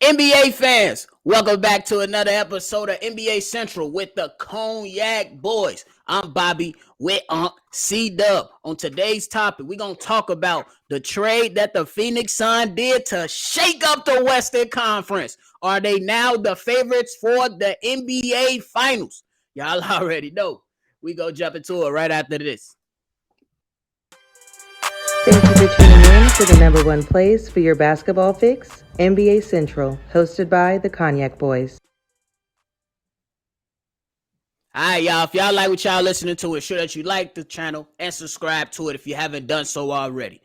NBA fans, welcome back to another episode of NBA Central with the Cognac Boys. I'm Bobby with CDubb. On today's topic, we're going to talk about the trade that the Phoenix Suns did to shake up the Western Conference. Are they now the favorites for the NBA Finals? Y'all already know. We go jump into it right after this. Thank you for tuning in to the number one place for your basketball fix, NBA Central, hosted by the Cognac Boys. All right, y'all. If y'all like what y'all listening to, ensure that you like the channel and subscribe to it if you haven't done so already.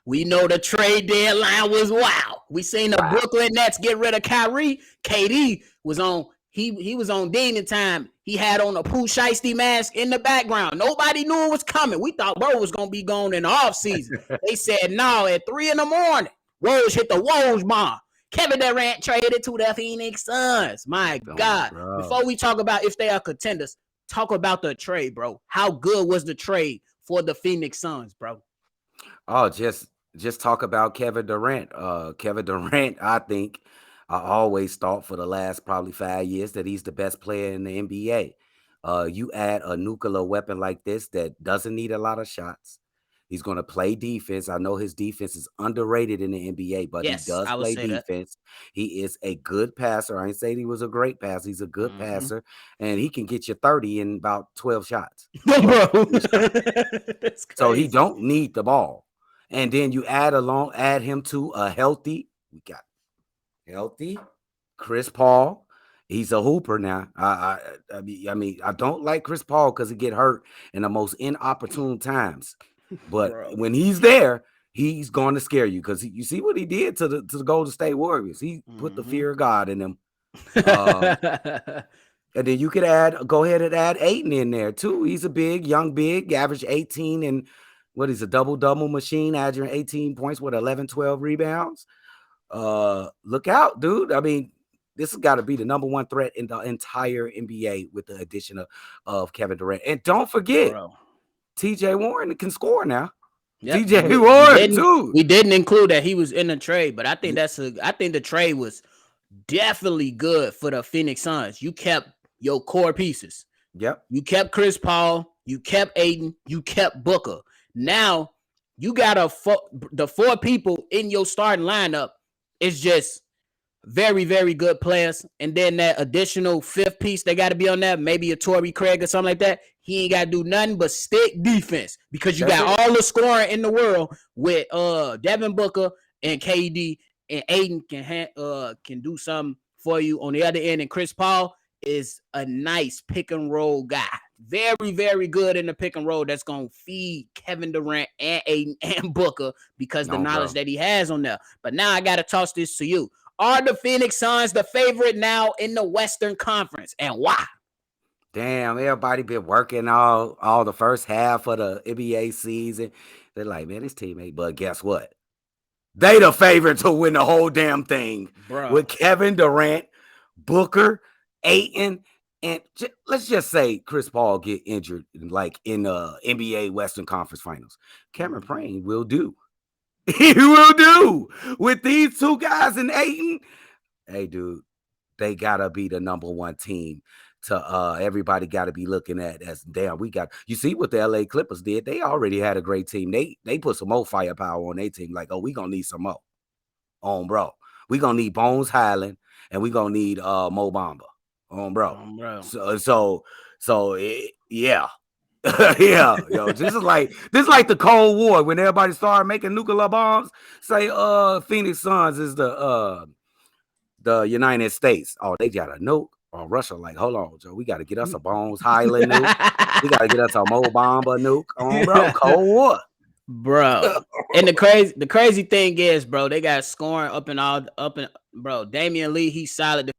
We know the trade deadline was wild. We seen the Brooklyn Nets get rid of Kyrie. KD was on. He was on demon time. He had on a Pooh Shiesty mask in the background. Nobody knew it was coming. We thought bro was gonna be gone in the offseason. They said no at 3 a.m. Woj hit the Woj bomb. Kevin Durant traded to the Phoenix Suns. My God. Before we talk about if they are contenders, talk about the trade, bro. How good was the trade for the Phoenix Suns, bro? Oh, just talk about Kevin Durant. Kevin Durant, I think I always thought for the last probably 5 years that he's the best player in the NBA. You add a nuclear weapon like this that doesn't need a lot of shots. He's going to play defense. I know his defense is underrated in the NBA, but Yes, he does I would play say that. defense. He is a good passer. I ain't saying he was a great passer. He's a good passer, and he can get you 30 in about 12 shots. Bro. That's crazy. So he don't need the ball. And then you add him to a healthy Chris Paul. He's a hooper now. I mean, I don't like Chris Paul because he get hurt in the most inopportune times. But when he's there, he's going to scare you because you see what he did to the Golden State Warriors. He put the fear of God in them. And then you could go ahead and add Ayton in there too. He's a young big, average 18 and he's a double machine, averaging 18 points with 11, 12 rebounds. Look out, dude. I mean, this has got to be the number one threat in the entire NBA with the addition of Kevin Durant. And don't forget, TJ Warren can score now. Yep. TJ Warren, too. We didn't include that he was in the trade, but I think I think the trade was definitely good for the Phoenix Suns. You kept your core pieces. Yep. You kept Chris Paul, you kept Ayton, you kept Booker. Now you got the four people in your starting lineup is just very, very good players. And then that additional fifth piece they got to be on that, maybe a Torrey Craig or something like that. He ain't got to do nothing but stick defense because you got all the scoring in the world with Devin Booker and KD, and Ayton can do something for you on the other end. And Chris Paul is a nice pick and roll guy. Very, very good in the pick and roll that's going to feed Kevin Durant and Ayton and Booker because the knowledge that he has on there. But now I got to toss this to you. Are the Phoenix Suns the favorite now in the Western Conference, and why? Damn, everybody been working all the first half of the NBA season. They're like, man, this team ain't. But guess what? They the favorite to win the whole damn thing. Bro. With Kevin Durant, Booker, Ayton, and let's just say Chris Paul get injured like in the NBA Western Conference Finals. Cameron Payne will do. He will do with these two guys in Ayton. Hey, dude, they gotta be the number one team. To everybody got to be looking at as damn. We got you see what the LA Clippers did. They already had a great team. They put some more firepower on their team. Like, oh, we gonna need some more. Bro, we gonna need Bones Highland and we gonna need Mo Bamba. Bro. Yeah. Yeah, yo, this is like the Cold War when everybody started making nuclear bombs. Say, Phoenix Suns is the United States. Oh, they got a nuke. Or Russia, like, hold on, Joe, we got to get us a Bones Highland nuke. We got to get us a Mo Bamba nuke. Bro, Cold War, bro. And the crazy thing is, bro, they got scoring up and bro. Damian Lee, he's solid.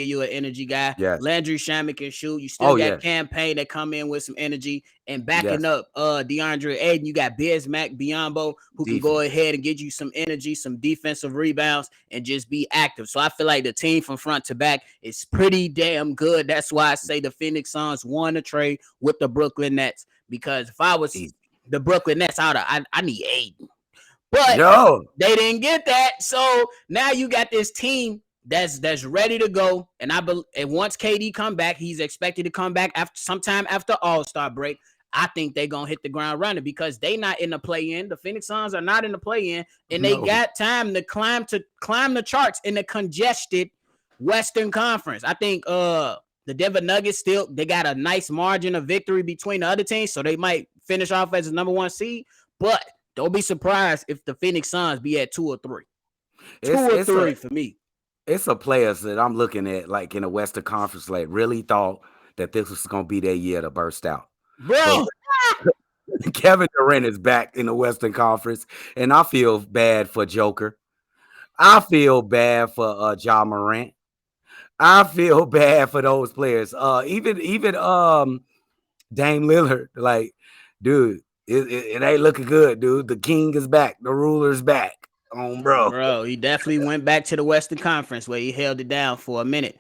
You an energy guy. Yes. Landry Shaman can shoot. You still got Campaign that come in with some energy and backing up DeAndre Ayton. You got Bismack Biyombo who can go ahead and get you some energy, some defensive rebounds, and just be active. So I feel like the team from front to back is pretty damn good. That's why I say the Phoenix Suns won the trade with the Brooklyn Nets, because if I was the Brooklyn Nets, I need Ayton. But Yo, they didn't get that. So now you got this team that's ready to go. And and once KD come back, he's expected to come back after sometime after All-Star break. I think they're gonna hit the ground running because they not in the play-in. The Phoenix Suns are not in the play-in, and they no. got time to climb the charts in the congested Western Conference. I think the Denver Nuggets they got a nice margin of victory between the other teams, so they might finish off as the number 1 seed. But don't be surprised if the Phoenix Suns be at 2 or 3. Two or It's three for me. it's a players that I'm looking at like in the Western Conference, like really thought that this was gonna be their year to burst out. But Bro, Kevin Durant is back in the Western Conference, and I feel bad for Joker. I feel bad for Ja Morant. I feel bad for those players. Even Dame Lillard, like, dude, it ain't looking good, dude. The king is back. The ruler's back. Bro. bro, he definitely went back to the Western Conference where he held it down for a minute,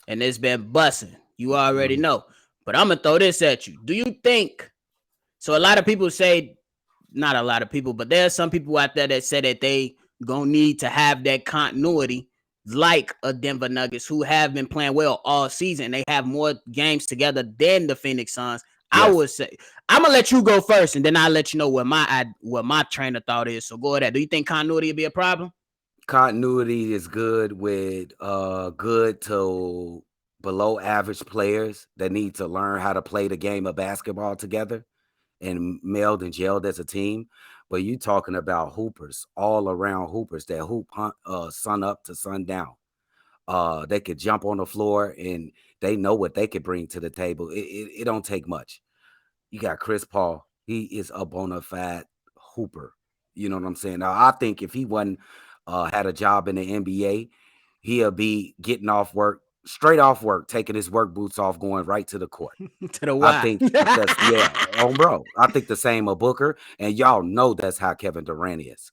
and it's been bussing. You already know. But I'm gonna throw this at you. Do you think? So a lot of people say, not a lot of people, but there are some people out there that say that they gonna need to have that continuity, like a Denver Nuggets who have been playing well all season. They have more games together than the Phoenix Suns. I Yes. would say I'm gonna let you go first, and then I'll let you know what my train of thought is. So go ahead. Do you think continuity would be a problem? Continuity is good with good to below average players that need to learn how to play the game of basketball together and meld and gelled as a team. But you talking about hoopers, all around hoopers that hoop sun up to sundown. They could jump on the floor and they know what they could bring to the table. It don't take much. You got Chris Paul. He is a bona fide hooper. You know what I'm saying? Now, I think if he wasn't had a job in the NBA, he'll be getting straight off work, taking his work boots off, going right to the court. To the I Y. think bro. I think the same of Booker, and y'all know that's how Kevin Durant is.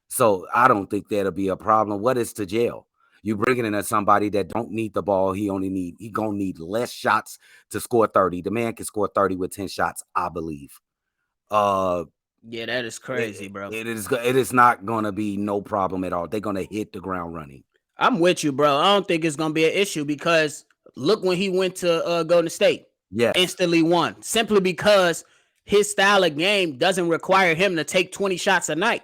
So I don't think that'll be a problem. What is to jail? You bringing in somebody that don't need the ball. He gonna need less shots to score 30. The man can score 30 with 10 shots, I believe. Yeah, that is crazy, bro. It is not gonna be no problem at all. They're gonna hit the ground running. I'm with you, bro. I don't think it's gonna be an issue because look when he went to Golden State, Yes. instantly won simply because his style of game doesn't require him to take 20 shots a night.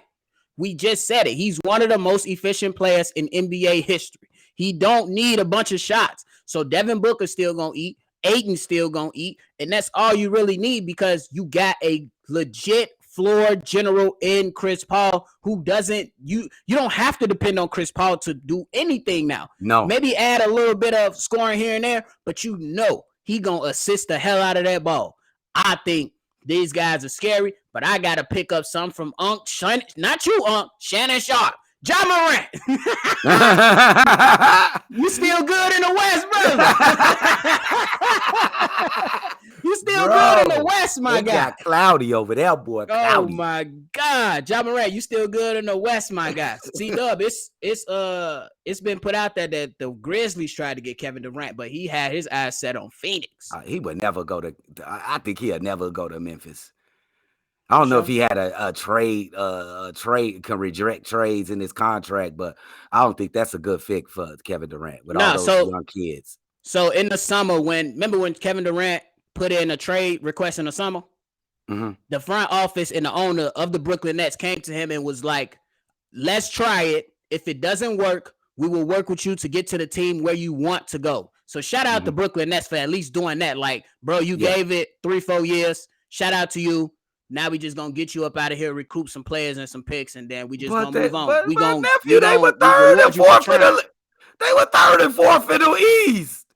We just said it. He's one of the most efficient players in NBA history. He don't need a bunch of shots. So Devin Booker's still gonna eat. Aiden's still gonna eat, and that's all you really need because you got a legit floor general in Chris Paul who doesn't you don't have to depend on Chris Paul to do anything now. No. Maybe add a little bit of scoring here and there, but you know he gonna assist the hell out of that ball. I think these guys are scary, but I gotta pick up some from not you, Shannon Sharp. Ja Morant. You still good in the West, brother. You still good in the West, my guy. Got cloudy over there, boy. Cloudy. Oh my God, Ja Morant, you still good in the West, my guy. CDubb, it's been put out there that the Grizzlies tried to get Kevin Durant, but he had his eyes set on Phoenix. He would never go to. I think he'll never go to Memphis. I don't know if he had a trade can reject trades in his contract, but I don't think that's a good fit for Kevin Durant with all those young kids. So in the summer, remember when Kevin Durant put in a trade request in the summer? Mm-hmm. The front office and the owner of the Brooklyn Nets came to him and was like, let's try it. If it doesn't work, we will work with you to get to the team where you want to go. So shout out to Brooklyn Nets for at least doing that. Like, bro, you gave it 3-4 years. Shout out to you. Now we just gonna get you up out of here, recoup some players and some picks, and then we just gonna move on. They were third and fourth in the East.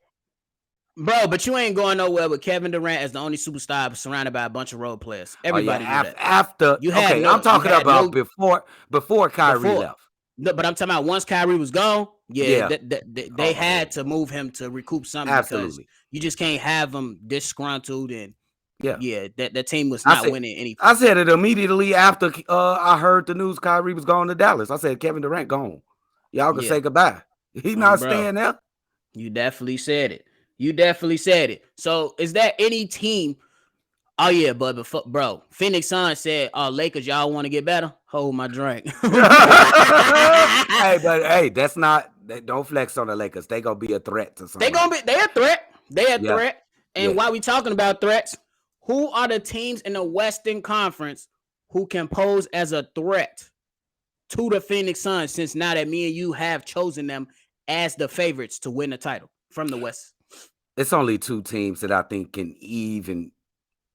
Bro, but you ain't going nowhere with Kevin Durant as the only superstar surrounded by a bunch of role players. Everybody knew that. I'm talking about before Kyrie left. No, but I'm talking about once Kyrie was gone, they had to move him to recoup something. Absolutely. Because you just can't have him disgruntled and that team was not winning anything. I said it immediately after I heard the news Kyrie was going to Dallas. I said Kevin Durant gone. Y'all can say goodbye. He's not staying there. You definitely said it. So is there any team Oh yeah, but before, bro, Phoenix Suns said, "Oh, Lakers, y'all want to get better? Hold my drink." Hey, but hey, that's not. Don't flex on the Lakers. They gonna be a threat to somebody. They a threat. They a Yeah, threat. And yeah. while we talking about threats, who are the teams in the Western Conference who can pose as a threat to the Phoenix Suns? Since now that me and you have chosen them as the favorites to win the title from the West. It's only two teams that I think can even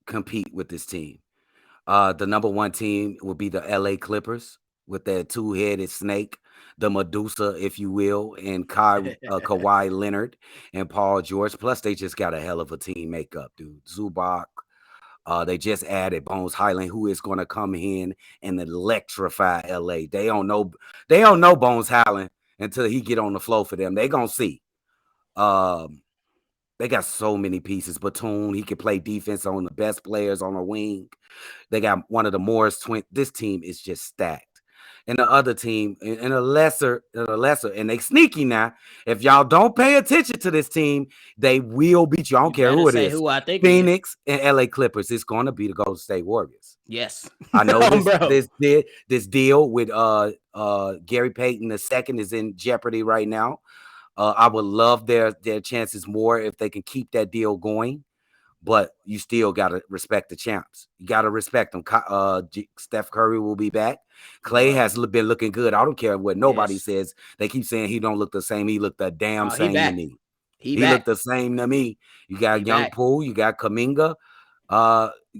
compete with this team. The number one team will be the LA Clippers with that two-headed snake, the Medusa, if you will, and Kawhi Leonard and Paul George. Plus, they just got a hell of a team makeup, dude. Zubac. They just added Bones Highland, who is going to come in and electrify LA. They don't know Bones Highland until he get on the floor for them. They gonna see. They got so many pieces. Batum, he can play defense on the best players on the wing. They got one of the Morris twins. This team is just stacked. And the other team, in a lesser, and they sneaky now. If y'all don't pay attention to this team, they will beat you. I don't care who it is. Who I think Phoenix and LA Clippers. It's going to be the Golden State Warriors. Yes. I know this deal with Gary Payton II is in jeopardy right now. I would love their chances more if they can keep that deal going. But you still got to respect the champs. You got to respect them. Steph Curry will be back. Clay has been looking good. I don't care what nobody says. They keep saying he don't look the same. He looked the damn same to me. He looked the same to me. You got Young Poole. You got Kuminga.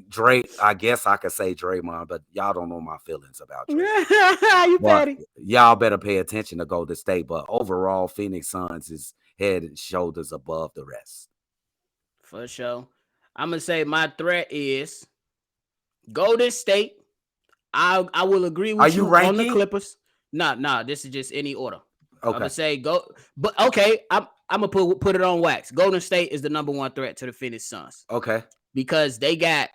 Dre, I guess I could say Draymond, but y'all don't know my feelings about Dre. You petty. Y'all better pay attention to Golden State. But overall, Phoenix Suns is head and shoulders above the rest. For sure. I'm gonna say my threat is Golden State. I will agree with you on the Clippers. Nah. This is just any order. Okay. I'm gonna say go, but okay. I'm gonna put it on wax. Golden State is the number one threat to the Phoenix Suns. Okay. Because they got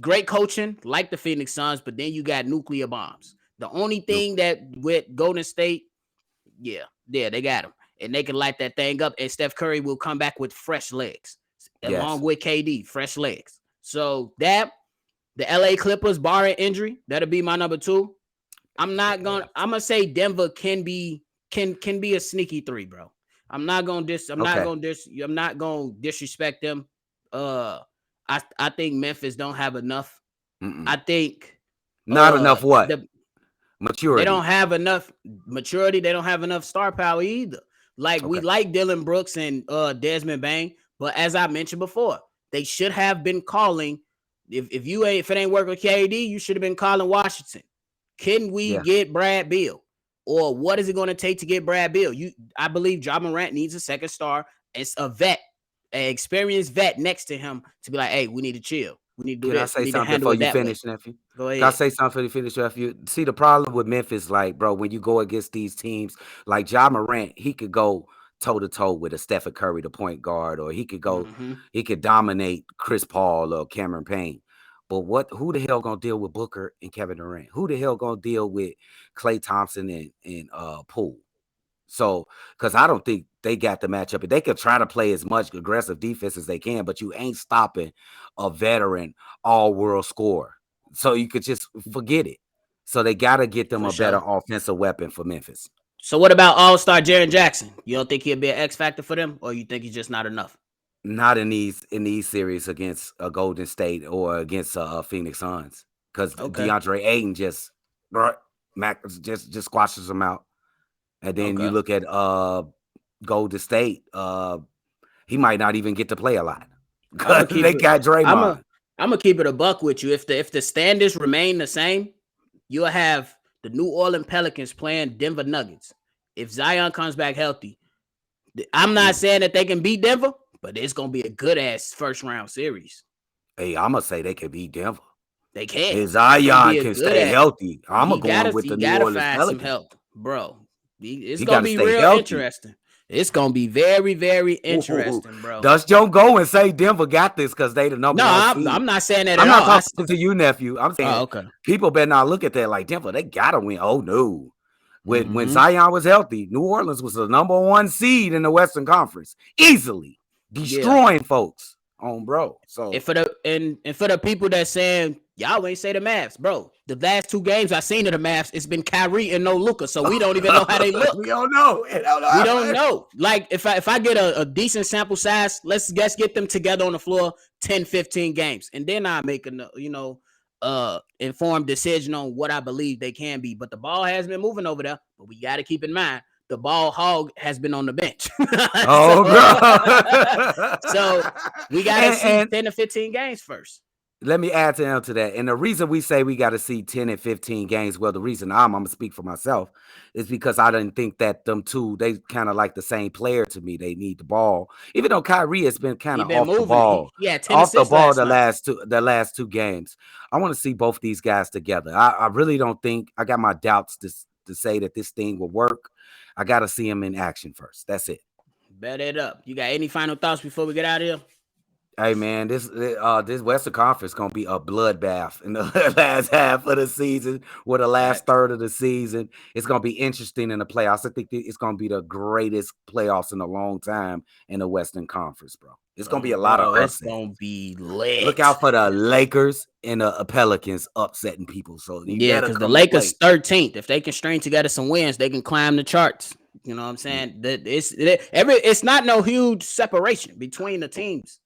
great coaching, like the Phoenix Suns, but then you got nuclear bombs. The only thing that with Golden State, they got them, and they can light that thing up. And Steph Curry will come back with fresh legs. Along with KD, fresh legs. So the LA Clippers, barring injury, that'll be my number two. I'm gonna say Denver can be a sneaky three, bro. I'm not gonna disrespect them. I think Memphis don't have enough. I think not enough what? Maturity. They don't have enough maturity. They don't have enough star power either. We like Dylan Brooks and Desmond Bain. But as I mentioned before, they should have been calling. If it ain't working with KD, you should have been calling Washington. Can we get Brad Beal? Or what is it going to take to get Brad Beal? I believe Ja Morant needs a second star. It's a vet, an experienced vet next to him to be like, hey, we need to chill. We need to do Can this. I say something before you finish, nephew? Go ahead. Can I say something before you finish, nephew? See, the problem with Memphis, bro, when you go against these teams, like Ja Morant, he could go toe-to-toe with a Stephen Curry, the point guard, or he could go, he could dominate Chris Paul or Cameron Payne. But who the hell gonna deal with Booker and Kevin Durant? Who the hell gonna deal with Klay Thompson and Poole? So, because I don't think they got the matchup. They could try to play as much aggressive defense as they can, but you ain't stopping a veteran all-world scorer. So you could just forget it. So they got to get them better offensive weapon for Memphis. So what about All-Star Jaren Jackson? You don't think he'll be an X factor for them, or you think he's just not enough? Not in these series against a Golden State or against Phoenix Suns, because DeAndre Ayton just squashes them out. And then you look at Golden State, he might not even get to play a lot. They got Draymond. I'm gonna keep it a buck with you. If the standards remain the same, you'll have the New Orleans Pelicans playing Denver Nuggets. If Zion comes back healthy, I'm not saying that they can beat Denver, but it's gonna be a good ass first round series. Hey, I'm gonna say they can beat Denver. They can. If Zion can stay healthy, I'm gonna go with the New Orleans Pelicans. Some help, bro. It's gonna be real interesting. It's gonna be very, very interesting, bro. Dust don't go and say Denver got this because they the number one seed. I'm not saying that. I'm not talking to you, nephew. I'm saying people better not look at that like Denver. They gotta win. Oh no. When Zion was healthy, New Orleans was the number one seed in the Western Conference, easily destroying folks on bro. So and for the people that saying y'all ain't say the Mavs, bro. The last 2 games I seen of the Mavs, it's been Kyrie and no Luka, so we don't even know how they look. We don't know. We don't know. Like if I get a decent sample size, let's get them together on the floor 10, 15 games, and then I make informed decision on what I believe they can be. But the ball has been moving over there. But we got to keep in mind the ball hog has been on the bench. So we got to see 10 to 15 games first. Let me add to that. And the reason we say we got to see 10 and 15 games, well, the reason I'm going to speak for myself is because I didn't think that them two, they kind of like the same player to me. They need the ball. Even though Kyrie has been kind of off the ball. Off the ball the last two games. I want to see both these guys together. I really don't think, I got my doubts to say that this thing will work. I got to see him in action first. That's it. Bet it up. You got any final thoughts before we get out of here? Hey man, this Western Conference gonna be a bloodbath in the last half of the season, or the last third of the season. It's gonna be interesting in the playoffs. I think it's gonna be the greatest playoffs in a long time in the Western Conference, bro. It's gonna be a lot of upsets. It's gonna be lit. Look out for the Lakers and the Pelicans upsetting people. So because the Lakers 13th. If they can string together some wins, they can climb the charts. You know what I'm saying? It's not no huge separation between the teams.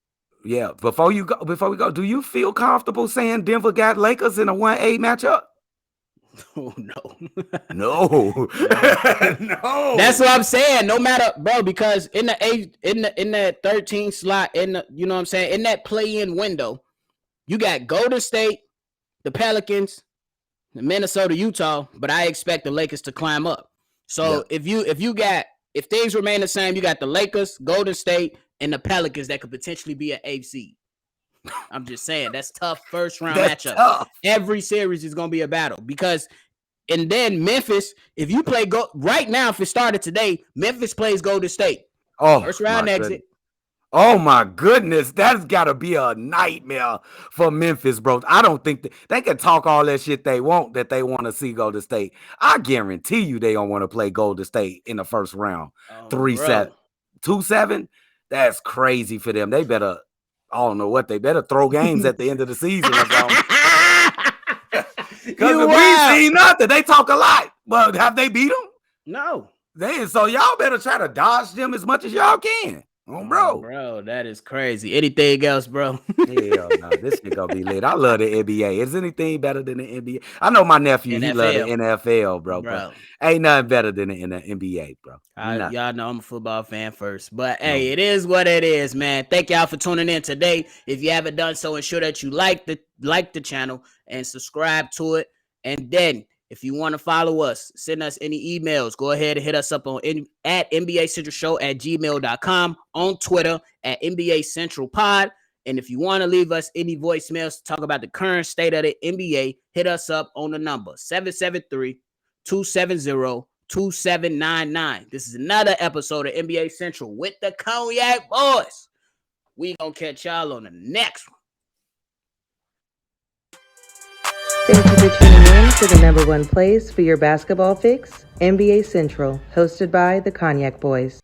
Yeah, before we go, do you feel comfortable saying Denver got Lakers in a 1-8 matchup? Oh no. No. No. That's what I'm saying. No matter, bro, because in that 13 slot, you know what I'm saying, in that play-in window, you got Golden State, the Pelicans, the Minnesota, Utah, but I expect the Lakers to climb up. So if things remain the same, you got the Lakers, Golden State, and the Pelicans that could potentially be an 8th seed. I'm just saying that's tough first round matchup. Tough. Every series is gonna be a battle and then Memphis. If you play right now, if it started today, Memphis plays Golden State. Oh, first round exit. Goodness. Oh my goodness, that's gotta be a nightmare for Memphis, bro. I don't think they can talk all that shit they want that they want to see Golden State. I guarantee you they don't want to play Golden State in the first round. 3-7, 2-7. That's crazy for them. They better, I don't know what, they better throw games at the end of the season or something. Because we seen nothing. They talk a lot. But have they beat them? No. So y'all better try to dodge them as much as y'all can. Bro, that is crazy. Anything else, bro? Hell no, this shit gonna be lit. I love the NBA. Is anything better than the NBA? I know my nephew, he love the NFL, bro. But ain't nothing better than the NBA, bro. Y'all know I'm a football fan first. But hey, it is what it is, man. Thank y'all for tuning in today. If you haven't done so, ensure that you like the channel and subscribe to it. And then if you want to follow us, send us any emails. Go ahead and hit us up at NBACentralShow@gmail.com, on Twitter at NBA Central Pod. And if you want to leave us any voicemails to talk about the current state of the NBA, hit us up on the number 773-270-2799. This is another episode of NBA Central with the Cognac Boys. We gonna catch y'all on the next one. Thank you for tuning in to the number one place for your basketball fix, NBA Central, hosted by the Cognac Boys.